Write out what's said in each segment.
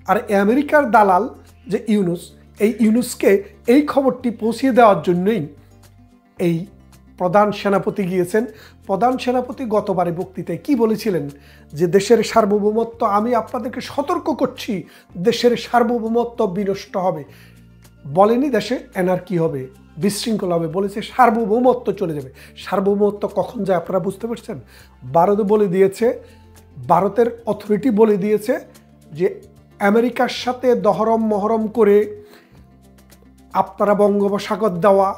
আর আমেরিকার দালাল যে ইউনুস, এই ইউনুসকে এই খবরটি পৌঁছিয়ে দেওয়ার জন্যই এই প্রধান সেনাপতি গিয়েছেন। প্রধান সেনাপতি গতবারে বক্তৃতায় কি বলেছিলেন যে দেশের সার্বভৌমত্ব, আমি আপনাদেরকে সতর্ক করছি, দেশের সার্বভৌমত্ব বিনষ্ট হবে। বলেনি দেশে অ্যানার্কি হবে, বিশৃঙ্খল হবে, বলেছে সার্বভৌমত্ব চলে যাবে। সার্বভৌমত্ব কখন যায় আপনারা বুঝতে পারছেন? ভারত বলে দিয়েছে, ভারতের অথরিটি বলে দিয়েছে যে আমেরিকার সাথে দহরম মহরম করে আপনারা বঙ্গোপসাগর দেওয়া,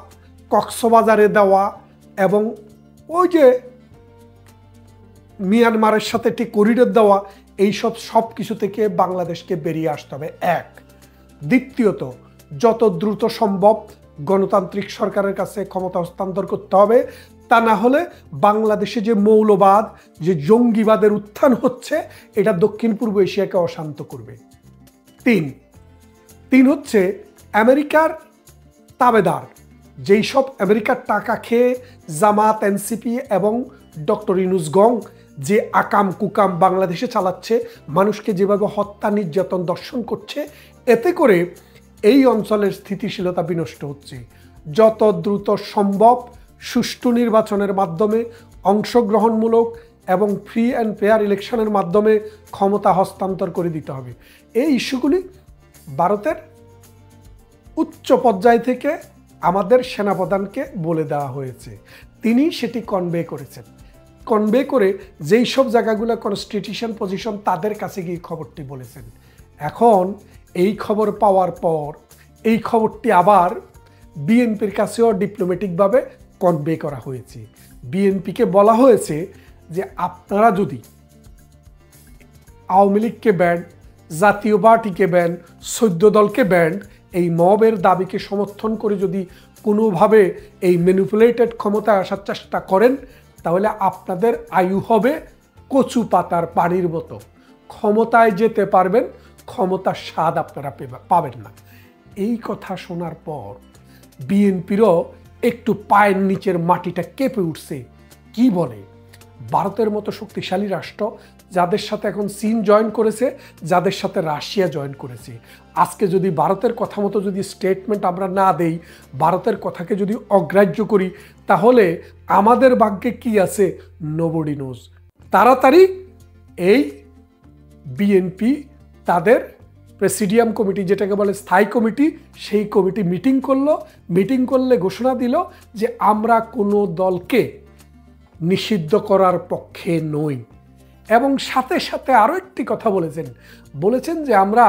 কক্সবাজারে দেওয়া এবং ওই যে মিয়ানমারের সাথে একটি করিডোর দেওয়া, এইসব সব কিছু থেকে বাংলাদেশকে বেরিয়ে আসতে হবে। এক, দ্বিতীয়ত যত দ্রুত সম্ভব গণতান্ত্রিক সরকারের কাছে ক্ষমতা হস্তান্তর করতে হবে, তা না হলে বাংলাদেশে যে মৌলবাদ, যে জঙ্গিবাদের উত্থান হচ্ছে, এটা দক্ষিণ পূর্ব এশিয়াকে অশান্ত করবে। তিন হচ্ছে আমেরিকার তাবেদার, যেই সব আমেরিকার টাকা খেয়ে জামাত, এনসিপি এবং ডক্টর ইউনূস গং যে আকাম কুকাম বাংলাদেশে চালাচ্ছে, মানুষকে যেভাবে হত্যা, নির্যাতন, দর্শন করছে, এতে করে এই অঞ্চলের স্থিতিশীলতা বিনষ্ট হচ্ছে। যত দ্রুত সম্ভব সুষ্ঠু নির্বাচনের মাধ্যমে, অংশগ্রহণমূলক এবং ফ্রি অ্যান্ড ফেয়ার ইলেকশনের মাধ্যমে ক্ষমতা হস্তান্তর করে দিতে হবে। এই ইস্যুগুলি ভারতের উচ্চ পর্যায় থেকে আমাদের সেনাপ্রধানকে বলে দেওয়া হয়েছে, তিনি সেটি কনভে করেছেন। কনভে করে যেই সব জায়গাগুলো কনস্টিটিউশন পজিশন, তাদের কাছে গিয়ে খবরটি বলেছেন। এখন এই খবর পাওয়ার পর এই খবরটি আবার বিএনপির কাছেও ডিপ্লোম্যাটিকভাবে কনভে করা হয়েছে। বিএনপিকে বলা হয়েছে যে আপনারা যদি আওয়ামী লীগকে ব্যান, জাতীয় পার্টিকে ব্যান, 14 দলকে ব্যান, এই মবের দাবিকে সমর্থন করে যদি কোনোভাবে এই ম্যানিপুলেটেড ক্ষমতায় আসার চেষ্টা করেন, তাহলে আপনাদের আয়ু হবে কচু পাতার পানির মতো, ক্ষমতায় যেতে পারবেন, ক্ষমতার স্বাদ আপনারা পাবেন না। এই কথা শোনার পর বিএনপিরও একটু পায়ের নিচের মাটিটা কেঁপে উঠছে। কি বলে, ভারতের মতো শক্তিশালী রাষ্ট্র, যাদের সাথে এখন চীন জয়েন করেছে, যাদের সাথে রাশিয়া জয়েন করেছে, আজকে যদি ভারতের কথা মতো যদি স্টেটমেন্ট আমরা না দেই, ভারতের কথাকে যদি অগ্রাহ্য করি, তাহলে আমাদের ভাগ্যে কি আছে নোবডি নোজ। তাড়াতাড়ি এই বিএনপি তাদের প্রেসিডিয়াম কমিটি, যেটাকে বলে স্থায়ী কমিটি, সেই কমিটি মিটিং করলো। মিটিং করলে ঘোষণা দিল যে আমরা কোনো দলকে নিষিদ্ধ করার পক্ষে নই, এবং সাথে সাথে আরও একটি কথা বলেছেন যে আমরা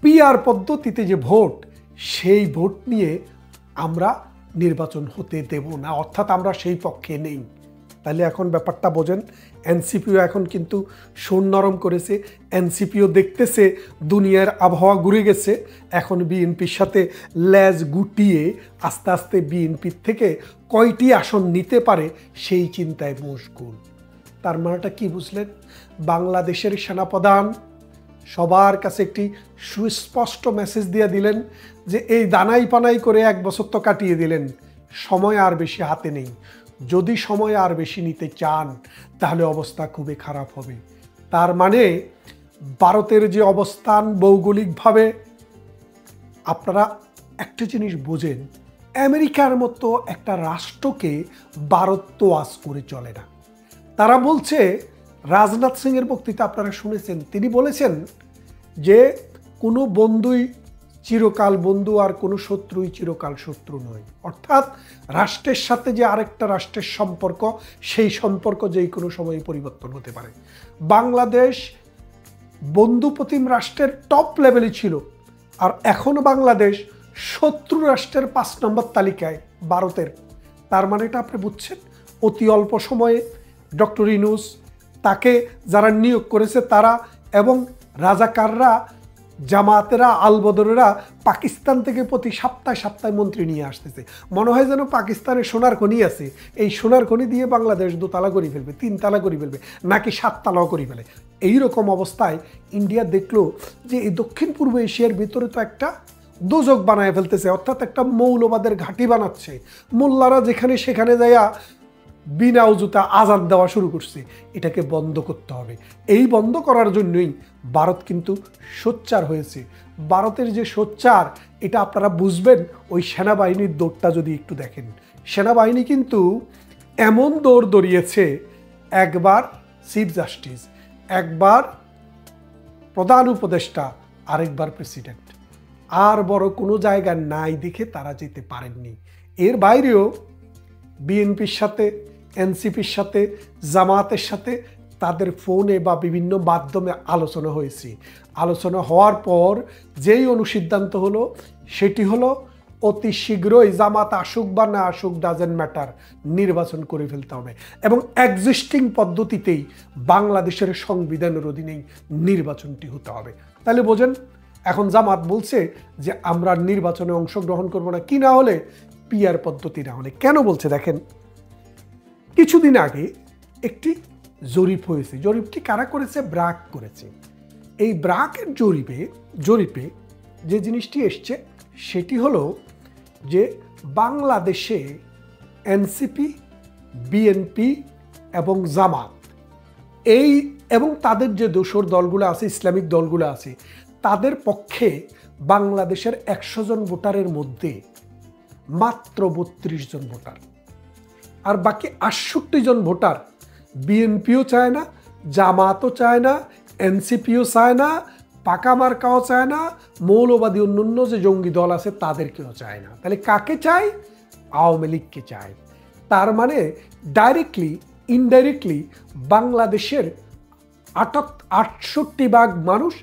পিআর পদ্ধতিতে যে ভোট, সেই ভোট নিয়ে আমরা নির্বাচন হতে দেব না, অর্থাৎ আমরা সেই পক্ষে নেই। তাহলে এখন ব্যাপারটা বোঝেন, এনসিপিও এখন কিন্তু সুর নরম করেছে, এনসিপিও দেখতেছে দুনিয়ার আবহাওয়া ঘুরে গেছে, এখন বিএনপির সাথে লেজ গুটিয়ে আস্তে আস্তে বিএনপির থেকে কয়টি আসন নিতে পারে সেই চিন্তায় মশগুল। তার মানেটা কি বুঝলেন? বাংলাদেশের সেনাপ্রধান সবার কাছে একটি সুস্পষ্ট মেসেজ দিয়ে দিলেন যে এই দানাই পানাই করে 1 বছর তো কাটিয়ে দিলেন, সময় আর বেশি হাতে নেই। যদি সময় আর বেশি নিতে চান, তাহলে অবস্থা খুবই খারাপ হবে। তার মানে ভারতের যে অবস্থান ভৌগোলিকভাবে, আপনারা একটা জিনিস বোঝেন, আমেরিকার মতো একটা রাষ্ট্রকে ভারত তো আজ করে চলে না। তারা বলছে, রাজনাথ সিংয়ের বক্তৃতা আপনারা শুনেছেন, তিনি বলেছেন যে কোনো বন্ধুই চিরকাল বন্ধু আর কোনো শত্রুই চিরকাল শত্রু নয়। অর্থাৎ রাষ্ট্রের সাথে যে আরেকটা রাষ্ট্রের সম্পর্ক, সেই সম্পর্ক যেই কোনো সময় পরিবর্তন হতে পারে। বাংলাদেশ বন্ধুপ্রতিম রাষ্ট্রের টপ লেভেলে ছিল, আর এখনও বাংলাদেশ শত্রু রাষ্ট্রের 5 নম্বর তালিকায় ভারতের। তার মানে এটা আপনি বুঝছেন, অতি অল্প সময়ে ডক্টর ইউনূস, তাকে যারা নিয়োগ করেছে তারা, এবং রাজাকাররা, জামাতেরা, আলবদরেরা পাকিস্তান থেকে প্রতি সপ্তাহে মন্ত্রী নিয়ে আসতেছে। মনে হয় যেন পাকিস্তানের সোনার খনি আছে, এই সোনার খনি দিয়ে বাংলাদেশ 2 তালা করে ফেলবে, 3 তালা করে ফেলবে, নাকি 7 তালাও করে ফেলে। এইরকম অবস্থায় ইন্ডিয়া দেখলো যে এই দক্ষিণ পূর্ব এশিয়ার ভিতরে তো একটা দোজক বানায় ফেলতেছে, অর্থাৎ একটা মৌলবাদের ঘাঁটি বানাচ্ছে। মোল্লারা যেখানে সেখানে যাইয়া বিনা উজুতে আজান দেওয়া শুরু করছে। এটাকে বন্ধ করতে হবে। এই বন্ধ করার জন্যই ভারত কিন্তু সোচ্চার হয়েছে। ভারতের যে সোচ্চার এটা আপনারা বুঝবেন ওই সেনাবাহিনীর দৌড়টা যদি একটু দেখেন। সেনাবাহিনী কিন্তু এমন দৌড় দৌড়িয়েছে, একবার চিফ জাস্টিস, একবার প্রধান উপদেষ্টা, আরেকবার প্রেসিডেন্ট। আর বড় কোনো জায়গা নাই দেখে তারা যেতে পারেননি। এর বাইরেও বিএনপির সাথে, এনসিপির সাথে, জামায়াতের সাথে তাদের ফোনে বা বিভিন্ন মাধ্যমে আলোচনা হয়েছে। আলোচনা হওয়ার পর যেই অনুসিদ্ধান্ত হলো সেটি হলো অতি শীঘ্রই জামাত আসুক বা না আসুক ডাজেন্ট ম্যাটার, নির্বাচন করে ফেলতে হবে এবং এক্সিস্টিং পদ্ধতিতেই বাংলাদেশের সংবিধানের অধীনেই নির্বাচনটি হতে হবে। তাহলে বোঝেন এখন জামাত বলছে যে আমরা নির্বাচনে অংশগ্রহণ করব না, কি না হলে পিআর পদ্ধতি না হলে। কেন বলছে দেখেন, কিছুদিন আগে একটি জরিপ হয়েছে। জরিপটি কারা করেছে? ব্র্যাক করেছে। এই ব্র্যাকের জরিপে যে জিনিসটি এসছে সেটি হলো যে বাংলাদেশে এনসিপি, বিএনপি এবং জামাত এবং তাদের যে দোসর দলগুলো আছে, ইসলামিক দলগুলো আছে, তাদের পক্ষে বাংলাদেশের 100 জন ভোটারের মধ্যে মাত্র 32 জন ভোটার। আর বাকি 68 জন ভোটার বিএনপিও চায় না, জামাতও চায় না, এনসিপিও চায় না, পাকা মার্কাও চায় না, মৌলবাদী অন্যান্য যে জঙ্গি দল আছে তাদেরকেও চায় না। তাহলে কাকে চায়? আওয়ামী লীগকে চায়। তার মানে ডাইরেক্টলি ইনডাইরেক্টলি বাংলাদেশের 68% মানুষ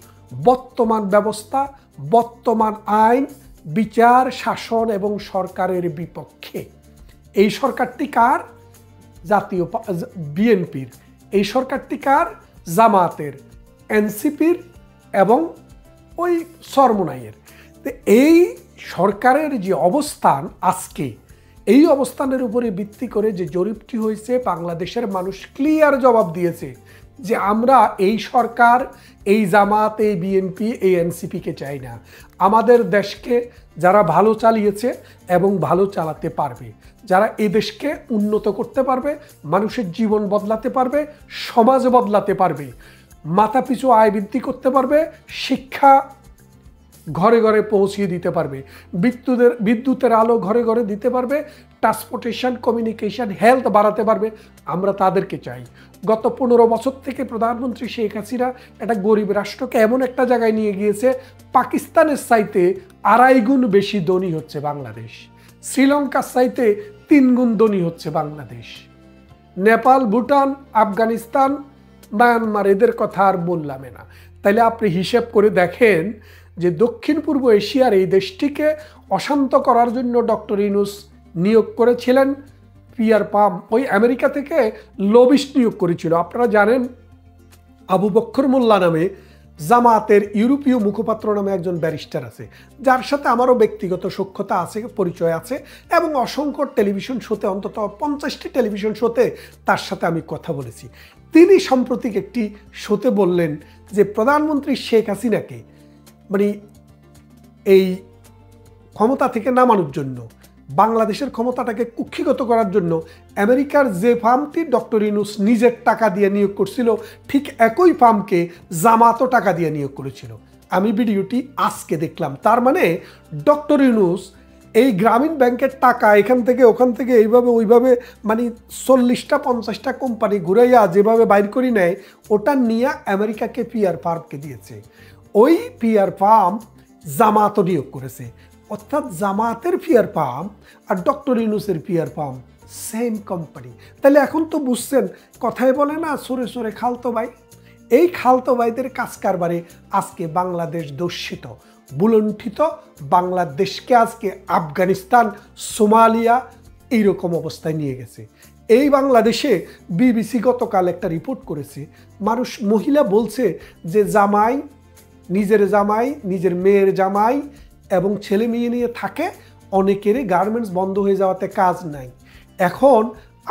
বর্তমান ব্যবস্থা, বর্তমান আইন, বিচার, শাসন এবং সরকারের বিপক্ষে। এই সরকারটি কার? জাতীয় বিএনপির। এই সরকারটি কার? জামাতের, এনসিপির এবং ওই সরমুনাইয়ের। তো এই সরকারের যে অবস্থান আজকে, এই অবস্থানের উপরে ভিত্তি করে যে জরিপটি হয়েছে, বাংলাদেশের মানুষ ক্লিয়ার জবাব দিয়েছে যে আমরা এই সরকার, এই জামাত, এই বিএনপি, এই এনসিপিকে চাই না। আমাদের দেশকে যারা ভালো চালিয়েছে এবং ভালো চালাতে পারবে, যারা এই দেশকে উন্নত করতে পারবে, মানুষের জীবন বদলাতে পারবে, সমাজ বদলাতে পারবে, মাথাপিছু আয় বৃদ্ধি করতে পারবে, শিক্ষা ঘরে ঘরে পৌঁছিয়ে দিতে পারবে, বিদ্যুতের আলো ঘরে ঘরে দিতে পারবে, ট্রান্সপোর্টেশন, কমিউনিকেশন, হেলথ বাড়াতে পারবে, আমরা তাদেরকে চাই। গত 15 বছর থেকে প্রধানমন্ত্রী শেখ হাসিনা একটা গরিব রাষ্ট্রকে এমন একটা জায়গায় নিয়ে গিয়েছে, পাকিস্তানের চাইতে 2.5 গুণ বেশি ধনী হচ্ছে বাংলাদেশ, শ্রীলঙ্কার চাইতে 3 গুণ ধনী হচ্ছে বাংলাদেশ, নেপাল, ভুটান, আফগানিস্তান, মায়ানমার, এদের কথা আর বললাম না। তাইলে আপনি হিসেব করে দেখেন যে দক্ষিণ পূর্ব এশিয়ার এই দেশটিকে অশান্ত করার জন্য ডক্টর ইউনূস নিয়োগ করেছিলেন পিয়ার পাম, ওই আমেরিকা থেকে লবিস্ট নিয়োগ করেছিল। আপনারা জানেন আবু বক্কর মোল্লা নামে জামাতের ইউরোপীয় মুখপাত্র নামে একজন ব্যারিস্টার আছে, যার সাথে আমারও ব্যক্তিগত সখ্যতা আছে, পরিচয় আছে এবং অসংখ্য টেলিভিশন শোতে, অন্তত 50টি টেলিভিশন শোতে তার সাথে আমি কথা বলেছি। তিনি সাম্প্রতিক একটি শোতে বললেন যে প্রধানমন্ত্রী শেখ হাসিনাকে মানে এই ক্ষমতা থেকে নামানোর জন্য, বাংলাদেশের ক্ষমতাটাকে কুক্ষিগত করার জন্য আমেরিকার যে ফার্মটি ডক্টর ইউনূস নিজের টাকা দিয়ে নিয়োগ করছিল, ঠিক একই ফার্মকে জামাতও টাকা দিয়ে নিয়োগ করেছিল। আমি ভিডিওটি আজকে দেখলাম। তার মানে ডক্টর ইউনূস এই গ্রামীণ ব্যাংকের টাকা এখান থেকে ওখান থেকে এইভাবে ওইভাবে মানে 40টা 50টা কোম্পানি ঘুরাইয়া যেভাবে বাইর করি নেয়, ওটা নিয়ে আমেরিকাকে পিয়ার ফার্মকে দিয়েছে। ওই পিয়ার ফার্ম জামাতও নিয়োগ করেছে। অর্থাৎ জামাতের পিয়ার ফার্ম আর ডক্টর ইউনূসের পিয়ার ফার্ম সেম কোম্পানি। তাহলে এখন তো বুঝছেন, কথায় বলে না সরে সরে খালতো ভাই, এই খালতো ভাইদের কাজ কারবারে আজকে বাংলাদেশ দূষিত, বুলণ্ঠিত, বাংলাদেশকে আজকে আফগানিস্তান, সোমালিয়া এইরকম অবস্থায় নিয়ে গেছে। এই বাংলাদেশে বিবিসি গতকাল একটা রিপোর্ট করেছে, মহিলা বলছে যে জামাই, নিজের মেয়ের জামাই এবং ছেলে মেয়ে নিয়ে থাকে, অনেকেরই গার্মেন্টস বন্ধ হয়ে যাওয়াতে কাজ নাই। এখন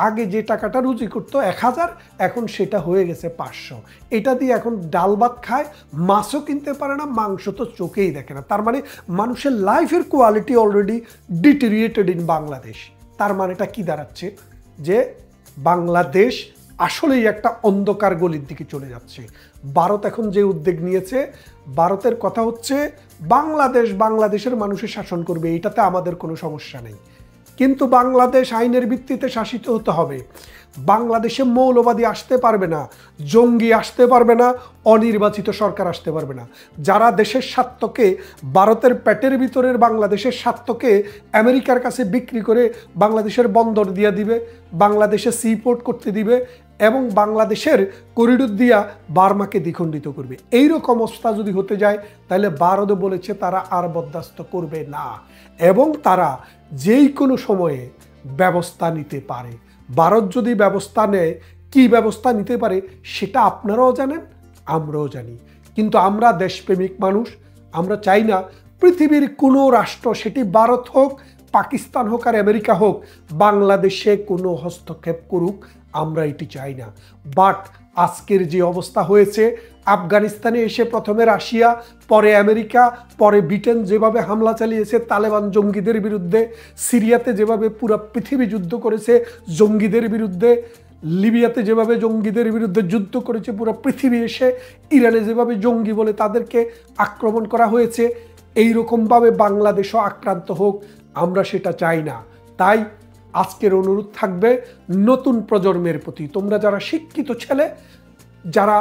আগে যে টাকাটা রুজি করতো 1000, এখন সেটা হয়ে গেছে 500। এটা দিয়ে এখন ডাল ভাত খায়, মাছও কিনতে পারে না, মাংস তো চোখেই দেখে না। তার মানে মানুষের লাইফের কোয়ালিটি অলরেডি ডিটেরিয়েটেড ইন বাংলাদেশ। তার মানেটা কি দাঁড়াচ্ছে? যে বাংলাদেশ আসলেই একটা অন্ধকার গলির দিকে চলে যাচ্ছে। ভারত এখন যে উদ্যোগ নিয়েছে, ভারতের কথা হচ্ছে বাংলাদেশের মানুষের শাসন করবে, এটাতে আমাদের কোনো সমস্যা নেই, কিন্তু বাংলাদেশ আইনের ভিত্তিতে শাসিত হতে হবে। বাংলাদেশে মৌলবাদী আসতে পারবে না, জঙ্গি আসতে পারবে না, অনির্বাচিত সরকার আসতে পারবে না। যারা দেশের স্বার্থকে, ভারতের পেটের ভিতরের বাংলাদেশের স্বার্থকে আমেরিকার কাছে বিক্রি করে বাংলাদেশের বন্দর দিয়ে দিবে, বাংলাদেশে সিপোর্ট করতে দিবে এবং বাংলাদেশের করিডোর দিয়া বার্মাকে দ্বিখণ্ডিত করবে, এইরকম অবস্থা যদি হতে যায় তাহলে ভারত বলেছে তারা আর বরদাস্ত করবে না এবং তারা যেই কোনো সময়ে ব্যবস্থা নিতে পারে। ভারত যদি ব্যবস্থা নেয়, কি ব্যবস্থা নিতে পারে সেটা আপনারাও জানেন, আমরাও জানি, কিন্তু আমরা দেশপ্রেমিক মানুষ, আমরা চাই না পৃথিবীর কোনো রাষ্ট্র, সেটি ভারত হোক, পাকিস্তান হোক আর আমেরিকা হোক, বাংলাদেশে কোনো হস্তক্ষেপ করুক, আমরা এটি চাই না। বাট আজকের যে অবস্থা হয়েছে, আফগানিস্তানে এসে প্রথমে রাশিয়া, পরে আমেরিকা, পরে ব্রিটেন যেভাবে হামলা চালিয়েছে তালেবান জঙ্গিদের বিরুদ্ধে, সিরিয়াতে যেভাবে পুরো পৃথিবী যুদ্ধ করেছে জঙ্গিদের বিরুদ্ধে, লিবিয়াতে যেভাবে জঙ্গিদের বিরুদ্ধে যুদ্ধ করেছে পুরো পৃথিবী, এসে ইরানে যেভাবে জঙ্গি বলে তাদেরকে আক্রমণ করা হয়েছে, এইরকমভাবে বাংলাদেশও আক্রান্ত হোক, আমরা সেটা চাই না। তাই আজকের অনুরোধ থাকবে নতুন প্রজন্মের প্রতি, তোমরা যারা শিক্ষিত ছেলে, যারা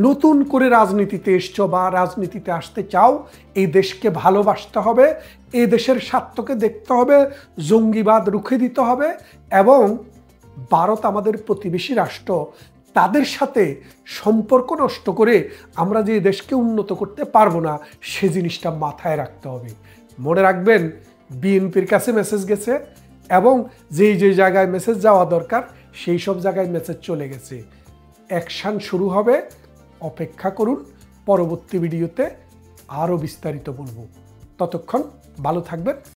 নতুন করে রাজনীতিতে এসছো বা রাজনীতিতে আসতে চাও, এই দেশকে ভালোবাসতে হবে, এই দেশের স্বার্থকে দেখতে হবে, জঙ্গিবাদ রুখে দিতে হবে এবং ভারত আমাদের প্রতিবেশী রাষ্ট্র, তাদের সাথে সম্পর্ক নষ্ট করে আমরা যে দেশকে উন্নত করতে পারবো না, সে জিনিসটা মাথায় রাখতে হবে। মনে রাখবেন, বিএনপির কাছে মেসেজ গেছে এবং যেই জায়গায় মেসেজ যাওয়া দরকার সেই সব জায়গায় মেসেজ চলে গেছে। অ্যাকশন শুরু হবে, অপেক্ষা করুন, পরবর্তী ভিডিওতে আরও বিস্তারিত বলবো। ততক্ষণ ভালো থাকবেন।